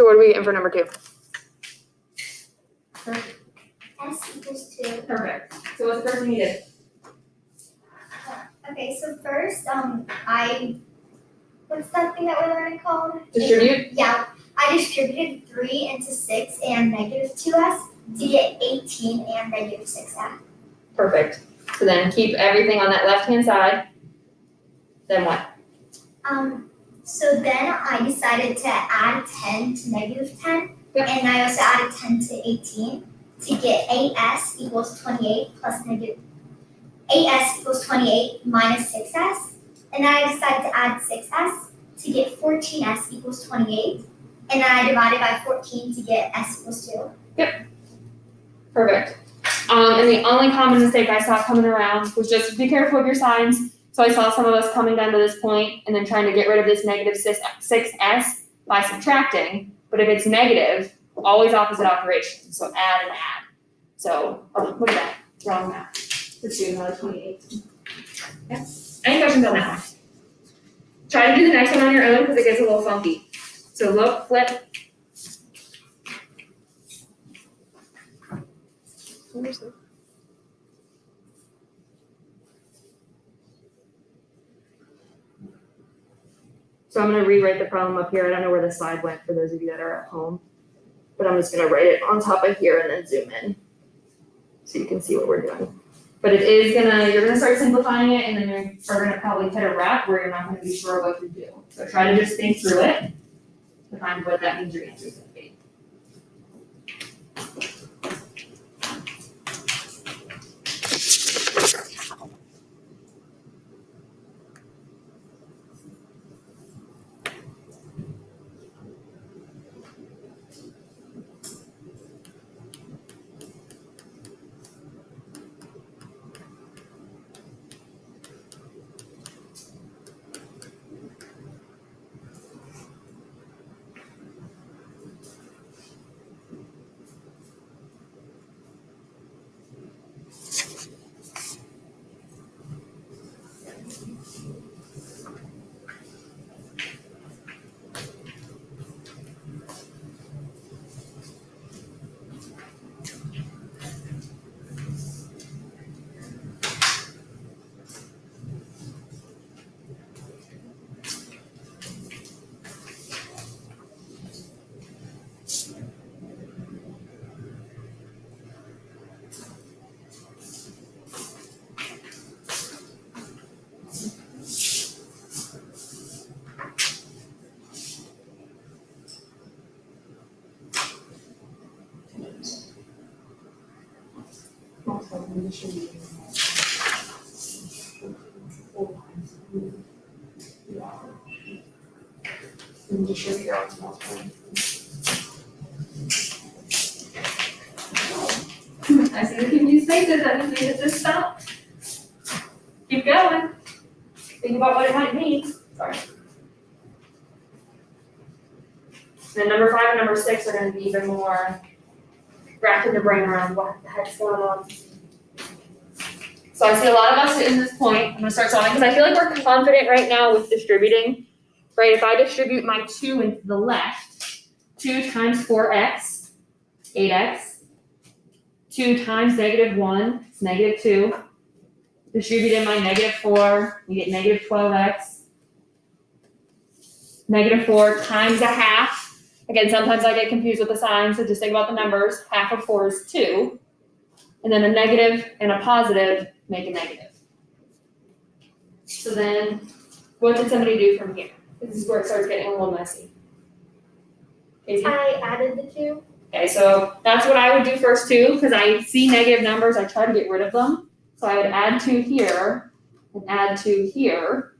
So what are we getting for number 2? S equals 2. Perfect. So what's the first thing you did? Okay, so first, what's that thing that we're learning called? Distribute? Yeah, I distributed 3 into 6 and negative 2s to get 18 and negative 6s. Perfect. So then keep everything on that left-hand side. Then what? So then I decided to add 10 to negative 10, Yep. and I also added 10 to 18 to get 8s equals 28 plus negative 8s equals 28 minus 6s, and then I decided to add 6s to get 14s equals 28, and then I divided by 14 to get s equals 2. Perfect. And the only common mistake I saw coming around was just be careful of your signs. So I saw some of us coming down to this point and then trying to get rid of this negative 6s by subtracting. But if it's negative, always opposite operation. So add and add. So, look at that. Wrong math. Let's do another 28. Yeah. Any questions on that one? Try to do the next one on your own because it gets a little funky. So look, flip. So I'm going to rewrite the problem up here. I don't know where the slide went for those of you that are at home, but I'm just going to write it on top of here and then zoom in so you can see what we're doing. But it is you're going to start simplifying it and then you're going to probably hit a wrap where you're not going to be sure what to do. So try to just think through it to find what that means your answer is going to be. I see the confused faces. That means we hit this stop. Keep going. Think about what it might mean. Sorry. Then number 5 and number 6 are going to be even more wrapping your brain around what the heck's going on. So I see a lot of us in this point. I'm going to start solving because I feel like we're confident right now with distributing. Right? If I distribute my 2 into the left, 2 times 4x, 8x. 2 times negative 1, it's negative 2. Distribute in my negative 4, you get negative 12x. Negative 4 times a half. Again, sometimes I get confused with the signs, so just think about the numbers. Half of 4 is 2. And then a negative and a positive make a negative. So then, what did somebody do from here? This is where it starts getting a little messy. Casey? I added the 2. Okay, so that's what I would do first too, because I see negative numbers, I try to get rid of them. So I would add 2 here and add 2 here.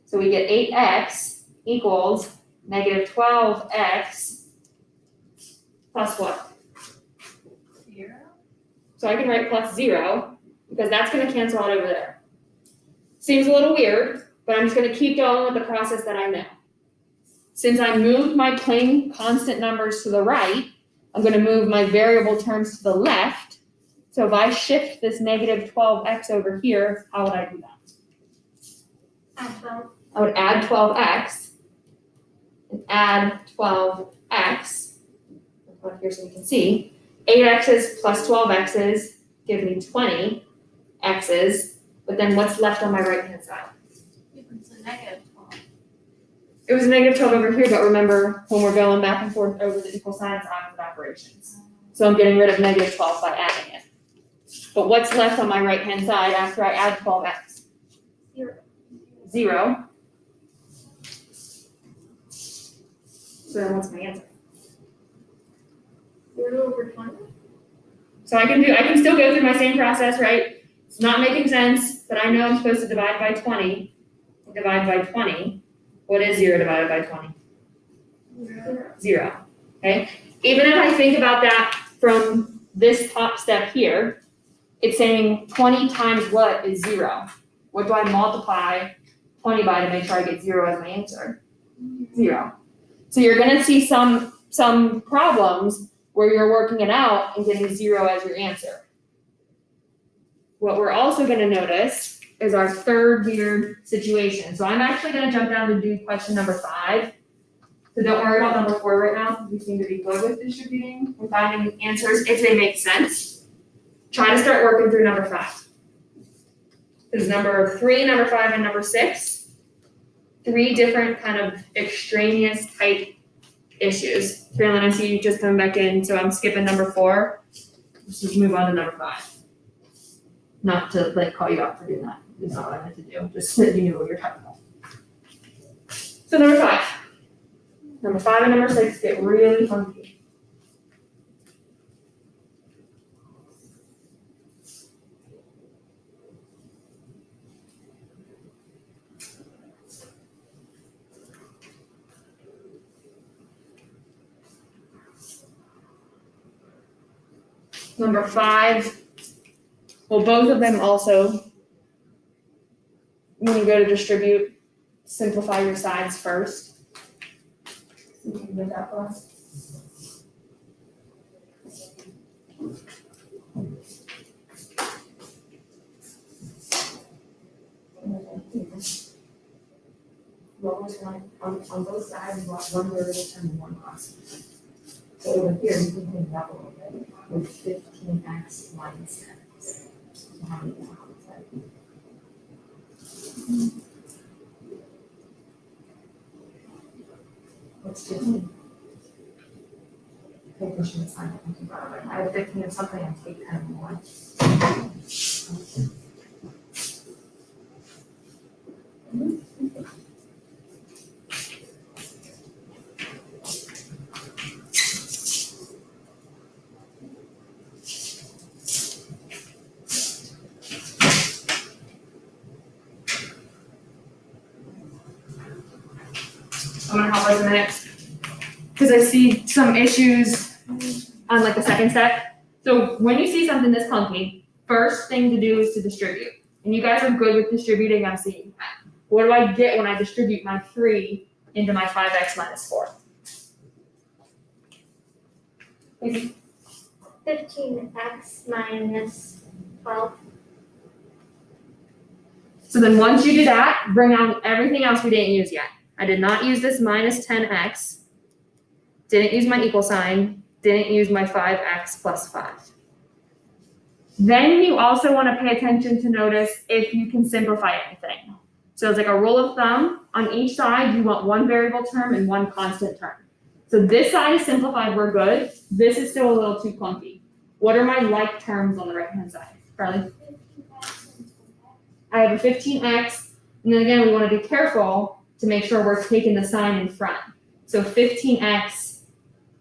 So we get 8x equals negative 12x plus what? 0. So I can write plus 0 because that's going to cancel out over there. Seems a little weird, but I'm just going to keep going with the process that I know. Since I moved my plain constant numbers to the right, I'm going to move my variable terms to the left. So if I shift this negative 12x over here, how would I do that? Add 12. I would add 12x and add 12x x, I'll put it here so you can see, 8x's plus 12x's give me 20x's, but then what's left on my right-hand side? It's a negative 12. It was a negative 12 over here, but remember, when we're going back and forth over the equal signs, opposite operations. So I'm getting rid of negative 12 by adding it. But what's left on my right-hand side after I add 12x? 0. So then what's my answer? 0/20. So I can still go through my same process, right? It's not making sense, but I know I'm supposed to divide by 20. Divide by 20. What is 0 divided by 20? 0. Okay? Even if I think about that from this top step here, it's saying 20 times what is 0? What do I multiply 20 by to make sure I get 0 as my answer? 0. So you're gonna see some problems where you're working it out and getting 0 as your answer. What we're also gonna notice is our third weird situation. So I'm actually gonna jump down and do question number 5. So don't worry about number 4 right now, we seem to be good with distributing and finding answers if they make sense. Try to start working through number 5. There's number 3, number 5, and number 6. 3 different kind of extraneous type issues. Carolyn, I see you just coming back in, so I'm skipping number 4. Let's just move on to number 5. Not to like call you out for doing that. That's not what I meant to do. Just so that you knew what you're talking about. So number 5. Number 5 and number 6 get really funky. Number 5, well, both of them also, when you go to distribute, simplify your sides first. You can get that for us. What was one, on both sides, you want one variable term and one constant. So over here, you can clean it up a little bit with 15x minus 10x. So how many more on that? What's 15? I think we should sign it. I have 15 of something and take 10 more. I'm gonna help us in a minute, because I see some issues on like the second step. So when you see something this clunky, first thing to do is to distribute. And you guys are good with distributing, I'm seeing that. What do I get when I distribute my 3 into my 5x minus 4? 15x minus 12. So then once you do that, bring out everything else we didn't use yet. I did not use this minus 10x, didn't use my equal sign, didn't use my 5x plus 5. Then you also want to pay attention to notice if you can simplify anything. So it's like a rule of thumb, on each side you want one variable term and one constant term. So this side is simplified, we're good. This is still a little too clunky. What are my like terms on the right hand side? Carly? I have a 15x, and then again, we want to be careful to make sure we're taking the sign in front. So 15x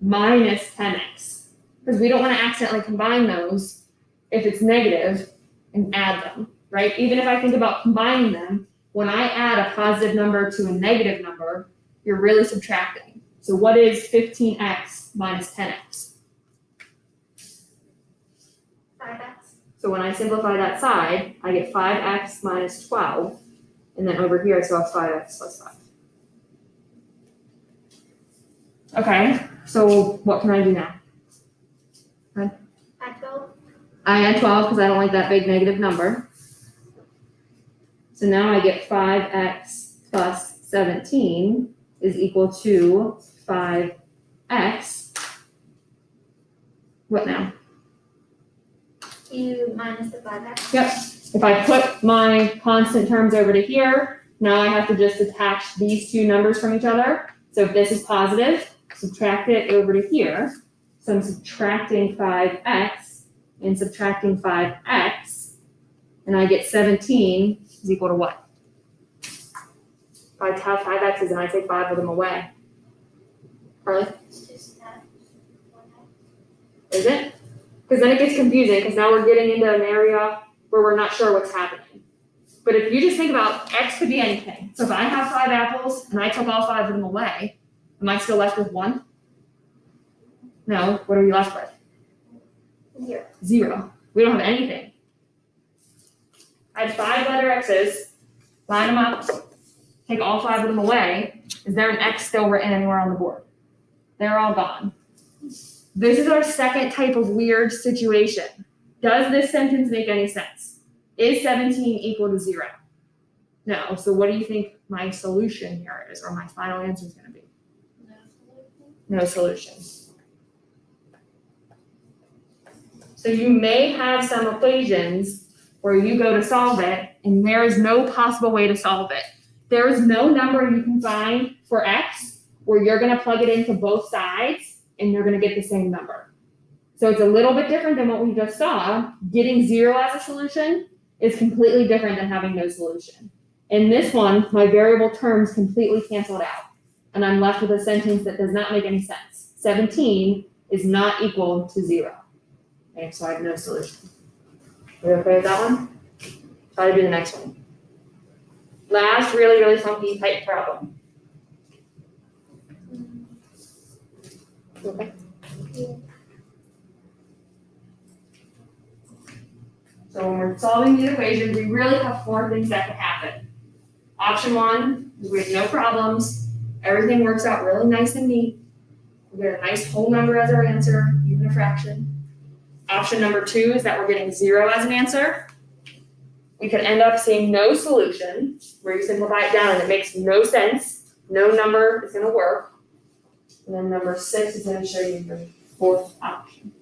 minus 10x, because we don't want to accidentally combine those if it's negative and add them, right? Even if I think about combining them, when I add a positive number to a negative number, you're really subtracting. So what is 15x minus 10x? 5x. So when I simplify that side, I get 5x minus 12, and then over here I still have 5x plus 5. Okay, so what can I do now? Add 12. I add 12 because I don't like that big negative number. So now I get 5x plus 17 is equal to 5 x, what now? You minus the 5x. Yep, if I put my constant terms over to here, now I have to just attach these two numbers from each other. So if this is positive, subtract it over to here. So I'm subtracting 5x and subtracting 5x, and I get 17 is equal to what? If I have 5x's and I take 5 of them away. Carly, It's just that 1x. is it? Because then it gets confusing, because now we're getting into an area where we're not sure what's happening. But if you just think about x could be anything. So if I have 5 apples and I took all 5 of them away, am I still left with 1? No, what are we left with? 0. 0. We don't have anything. I had 5 letter x's, line them up, take all 5 of them away. Is there an x still written anywhere on the board? They're all gone. This is our second type of weird situation. Does this sentence make any sense? Is 17 equal to 0? No. So what do you think my solution here is, or my final answer is going to be? No solution. No solution. So you may have some equations where you go to solve it and there is no possible way to solve it. There is no number you can find for x where you're going to plug it into both sides and you're going to get the same number. So it's a little bit different than what we just saw. Getting 0 as a solution is completely different than having no solution. In this one, my variable terms completely canceled out, and I'm left with a sentence that does not make any sense. 17 is not equal to 0. Okay, so I have no solution. Are we okay with that one? Try to do the next one. Last really, really funky type problem. Okay. So when we're solving these equations, we really have 4 things that can happen. Option 1 is we have no problems. Everything works out really nice and neat. We get a nice whole number as our answer, even a fraction. Option number 2 is that we're getting 0 as an answer. We could end up seeing no solution, where you simplify it down and it makes no sense. No number is going to work. And then number 6 is going to show you the 4th option.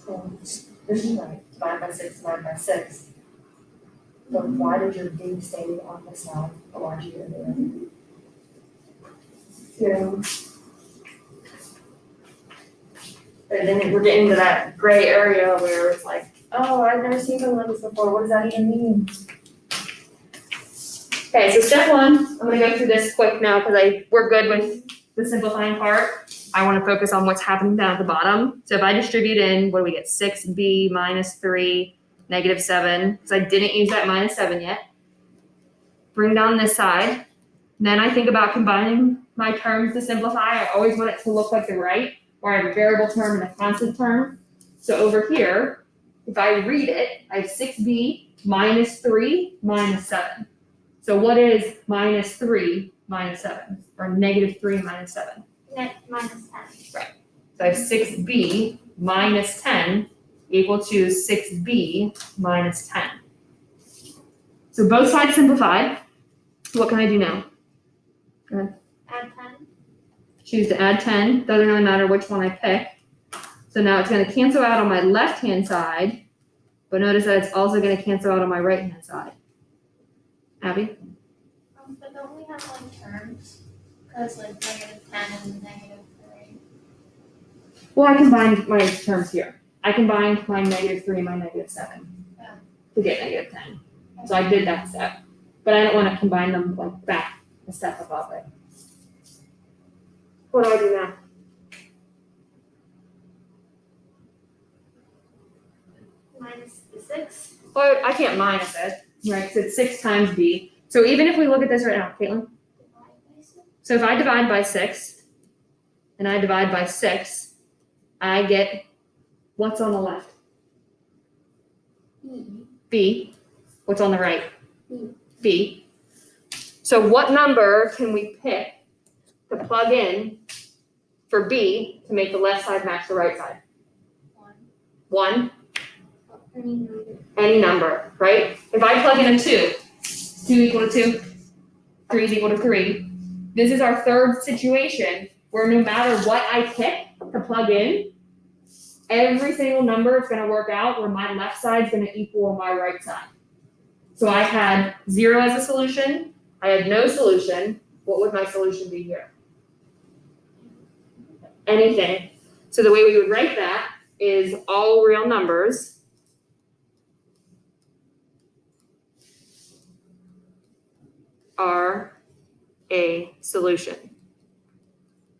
So this is right, 5 by 6, 5 by 6. But why did your D stay on the side? Or why did you do it? Yeah. And then we're getting to that gray area where it's like, oh, I've never seen something like this before. What does that even mean? Okay, so step 1, I'm gonna go through this quick now because we're good with the simplifying part. I want to focus on what's happening down at the bottom. So if I distribute in, what do we get? 6b minus 3, negative 7. So I didn't use that minus 7 yet. Bring down this side. Then I think about combining my terms to simplify. I always want it to look like the right, where I have a variable term and a constant term. So over here, if I read it, I have 6b minus 3 minus 7. So what is minus 3 minus 7? Or negative 3 minus 7? Minus 10. Right. So I have 6b minus 10 equal to 6b minus 10. So both sides simplified. What can I do now? Go ahead. Add 10. Choose to add 10. Doesn't really matter which one I pick. So now it's going to cancel out on my left-hand side, but notice that it's also going to cancel out on my right-hand side. Abby? But don't we have like terms? Because like negative 10 and negative 3. Well, I combined my terms here. I combined my negative 3 and my negative 7 to get negative 10. So I did that step. But I don't want to combine them like that. a step above it. What do I do now? Minus the 6. Well, I can't minus it, right, because it's 6 times b. So even if we look at this right now, Caitlin, Divide by 6. so if I divide by 6, and I divide by 6, I get, what's on the left? B. What's on the right? B. So what number can we pick to plug in for B to make the left side match the right side? 1, Any number. any number, right? If I plug in a 2, 2 equal to 2, 3 is equal to 3. This is our third situation where no matter what I pick to plug in, every single number is gonna work out where my left side is gonna equal my right side. So I had 0 as a solution, I had no solution. What would my solution be here? Anything. So the way we would write that is all real numbers are a solution.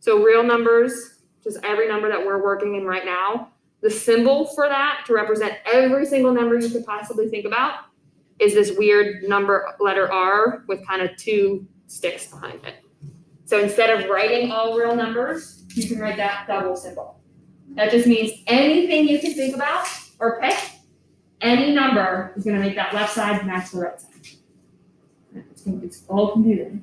So real numbers, just every number that we're working in right now, the symbol for that to represent every single number you could possibly think about is this weird number letter R with kind of 2 sticks behind it. So instead of writing all real numbers, you can write that double symbol. That just means anything you can think about or pick, any number is gonna make that left side match the right side. It's all computed.